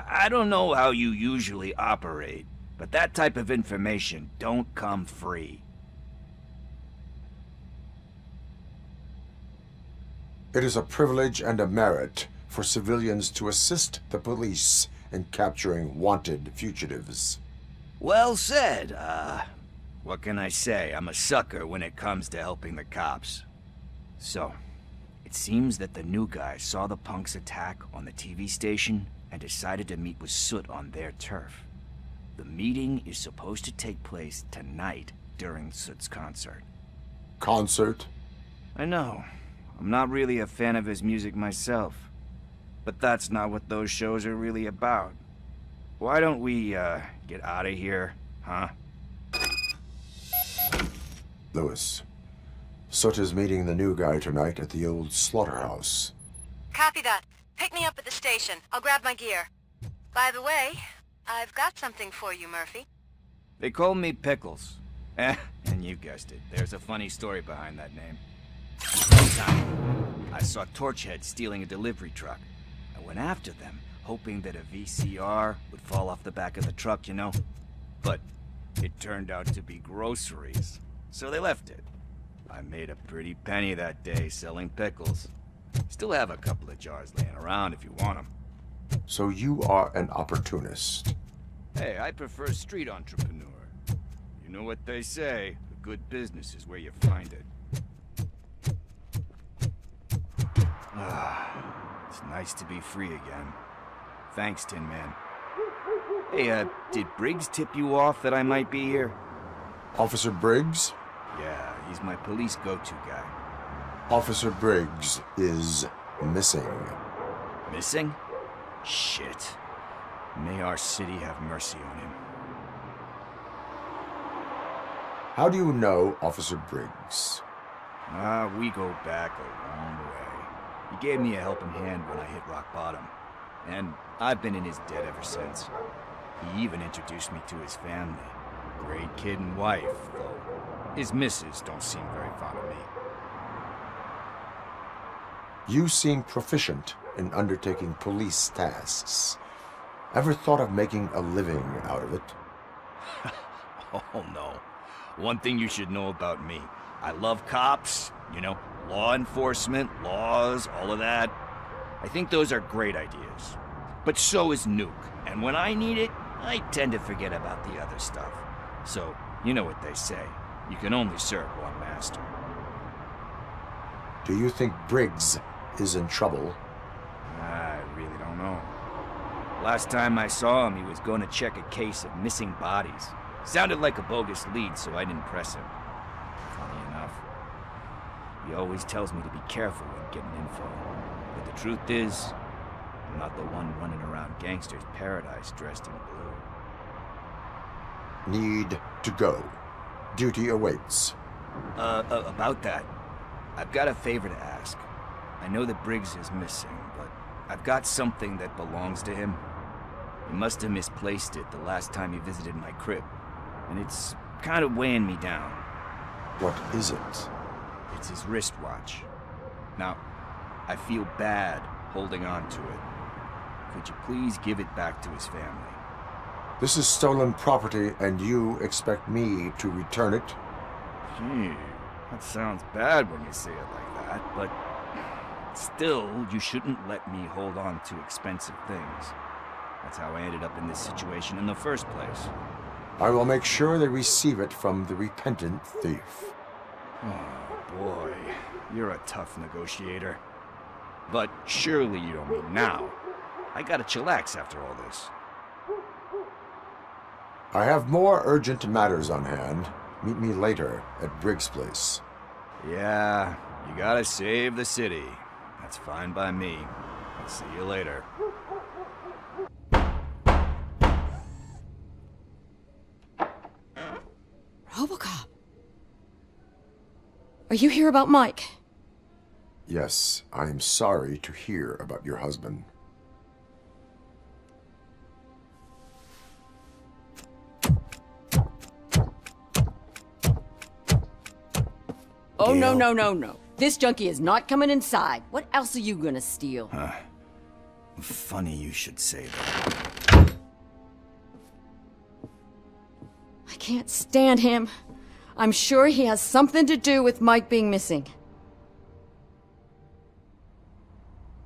I don't know how you usually operate, but that type of information don't come free. It is a privilege and a merit for civilians to assist the police in capturing wanted fugitives. Well said. What can I say? I'm a sucker when it comes to helping the cops. So, it seems that the new guy saw the punks' attack on the TV station and decided to meet with Soot on their turf. The meeting is supposed to take place tonight during Soot's concert. Concert? I know. I'm not really a fan of his music myself. But that's not what those shows are really about. Why don't we, get out of here, huh? Lewis, Soot is meeting the new guy tonight at the old slaughterhouse. Copy that. Pick me up at the station. I'll grab my gear. By the way, I've got something for you, Murphy. They call me Pickles. And you guessed it, there's a funny story behind that name. One time, I saw Torchhead stealing a delivery truck. I went after them, hoping that a VCR would fall off the back of the truck, you know? But it turned out to be groceries, so they left it. I made a pretty penny that day selling pickles. Still have a couple of jars laying around if you want them. So you are an opportunist. Hey, I prefer street entrepreneur. You know what they say, a good business is where you find it. It's nice to be free again. Thanks, Tin Man. Hey, did Briggs tip you off that I might be here? Officer Briggs? Yeah, he's my police go-to guy. Officer Briggs is missing. Missing? Shit. May our city have mercy on him. How do you know Officer Briggs? We go back a long way. He gave me a helping hand when I hit rock bottom. And I've been in his debt ever since. He even introduced me to his family. Great kid and wife, though his missus don't seem very fond of me. You seem proficient in undertaking police tasks. Ever thought of making a living out of it? Oh no. One thing you should know about me. I love cops, you know, law enforcement, laws, all of that. I think those are great ideas. But so is Nuke. And when I need it, I tend to forget about the other stuff. So, you know what they say. You can only serve one master. Do you think Briggs is in trouble? I really don't know. Last time I saw him, he was going to check a case of missing bodies. Sounded like a bogus lead, so I didn't press him. Funny enough. He always tells me to be careful when getting info. But the truth is, I'm not the one running around gangster's paradise dressed in blue. Need to go. Duty awaits. About that, I've got a favor to ask. I know that Briggs is missing, but I've got something that belongs to him. He must have misplaced it the last time he visited my crib, and it's kind of weighing me down. What is it? It's his wristwatch. Now, I feel bad holding on to it. Could you please give it back to his family? This is stolen property, and you expect me to return it? Gee, that sounds bad when you say it like that, but still, you shouldn't let me hold on to expensive things. That's how I ended up in this situation in the first place. I will make sure they receive it from the repentant thief. Oh, boy. You're a tough negotiator. But surely you don't mean now. I gotta chillax after all this. I have more urgent matters on hand. Meet me later at Briggs' place. Yeah, you gotta save the city. That's fine by me. I'll see you later. RoboCop! Are you here about Mike? Yes, I am sorry to hear about your husband. Oh, Gail. no. This junkie is not coming inside. What else are you gonna steal? Funny you should say that. I can't stand him. I'm sure he has something to do with Mike being missing.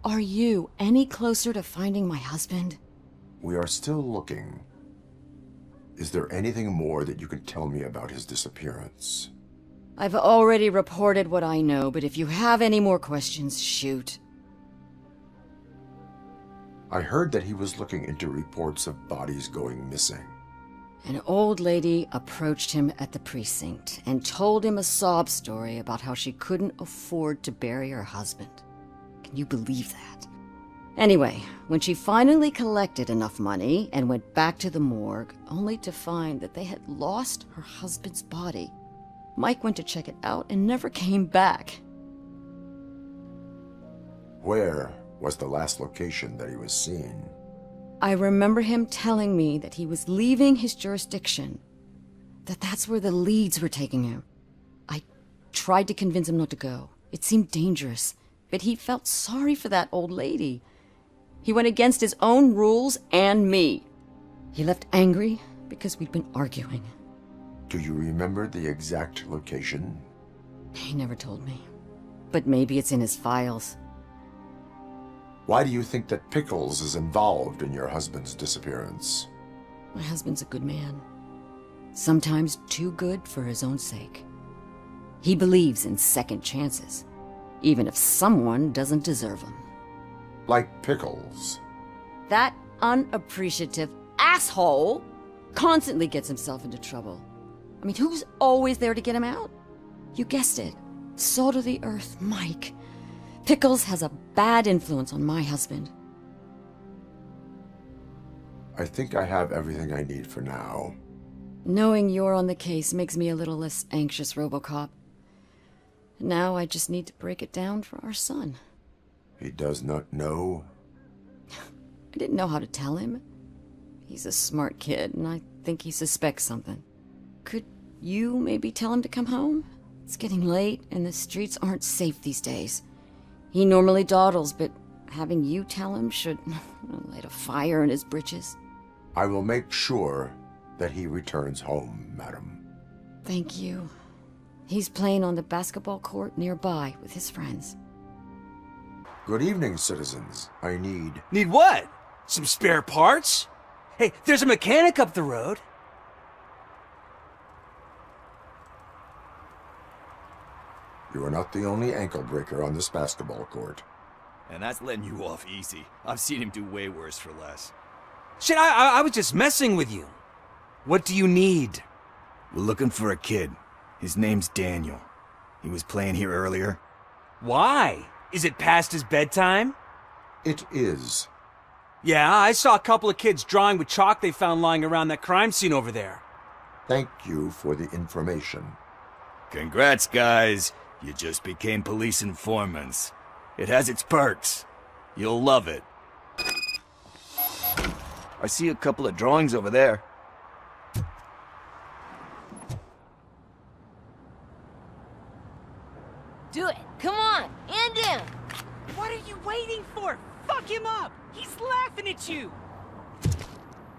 Are you any closer to finding my husband? We are still looking. Is there anything more that you can tell me about his disappearance? I've already reported what I know, but if you have any more questions, shoot. I heard that he was looking into reports of bodies going missing. An old lady approached him at the precinct and told him a sob story about how she couldn't afford to bury her husband. Can you believe that? Anyway, when she finally collected enough money and went back to the morgue, only to find that they had lost her husband's body, Mike went to check it out and never came back. Where was the last location that he was seen? I remember him telling me that he was leaving his jurisdiction, that's where the leads were taking him. I tried to convince him not to go. It seemed dangerous, but he felt sorry for that old lady. He went against his own rules and me. He left angry because we'd been arguing. Do you remember the exact location? He never told me, but maybe it's in his files. Why do you think that Pickles is involved in your husband's disappearance? My husband's a good man. Sometimes too good for his own sake. He believes in second chances, even if someone doesn't deserve them. Like Pickles. That unappreciative asshole constantly gets himself into trouble. I mean, who's always there to get him out? You guessed it. Salt of the earth, Mike. Pickles has a bad influence on my husband. I think I have everything I need for now. Knowing you're on the case makes me a little less anxious, RoboCop. Now I just need to break it down for our son. He does not know? I didn't know how to tell him. He's a smart kid, and I think he suspects something. Could you maybe tell him to come home? It's getting late, and the streets aren't safe these days. He normally dawdles, but having you tell him should light a fire in his britches. I will make sure that he returns home, madam. Thank you. He's playing on the basketball court nearby with his friends. Good evening, citizens. I need... Need what? Some spare parts? Hey, there's a mechanic up the road. You are not the only ankle breaker on this basketball court. And that's letting you off easy. I've seen him do way worse for less. Shit, I was just messing with you. What do you need? We're looking for a kid. His name's Daniel. He was playing here earlier. Why? Is it past his bedtime? It is. Yeah, I saw a couple of kids drawing with chalk they found lying around that crime scene over there. Thank you for the information. Congrats, guys. You just became police informants. It has its perks. You'll love it. I see a couple of drawings over there. Do it. Come on. And him. What are you waiting for? Fuck him up! He's laughing at you!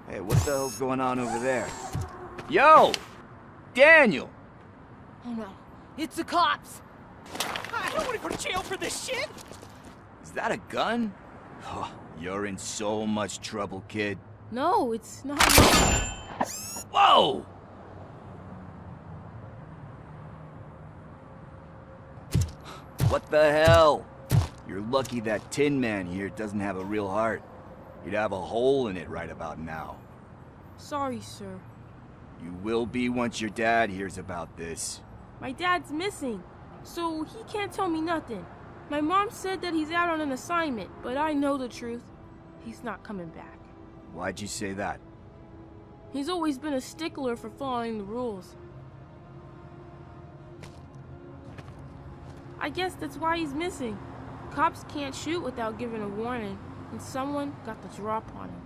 Hey, what the hell's going on over there? Yo! Daniel! Oh no. It's the cops. I don't want to go to jail for this shit! Is that a gun? Oh, you're in so much trouble, kid. No, it's not. Whoa! What the hell? You're lucky that Tin Man here doesn't have a real heart. He'd have a hole in it right about now. Sorry, sir. You will be once your dad hears about this. My dad's missing, so he can't tell me nothing. My mom said that he's out on an assignment, but I know the truth. He's not coming back. Why'd you say that? He's always been a stickler for following the rules. I guess that's why he's missing. Cops can't shoot without giving a warning, and someone got the drop on him.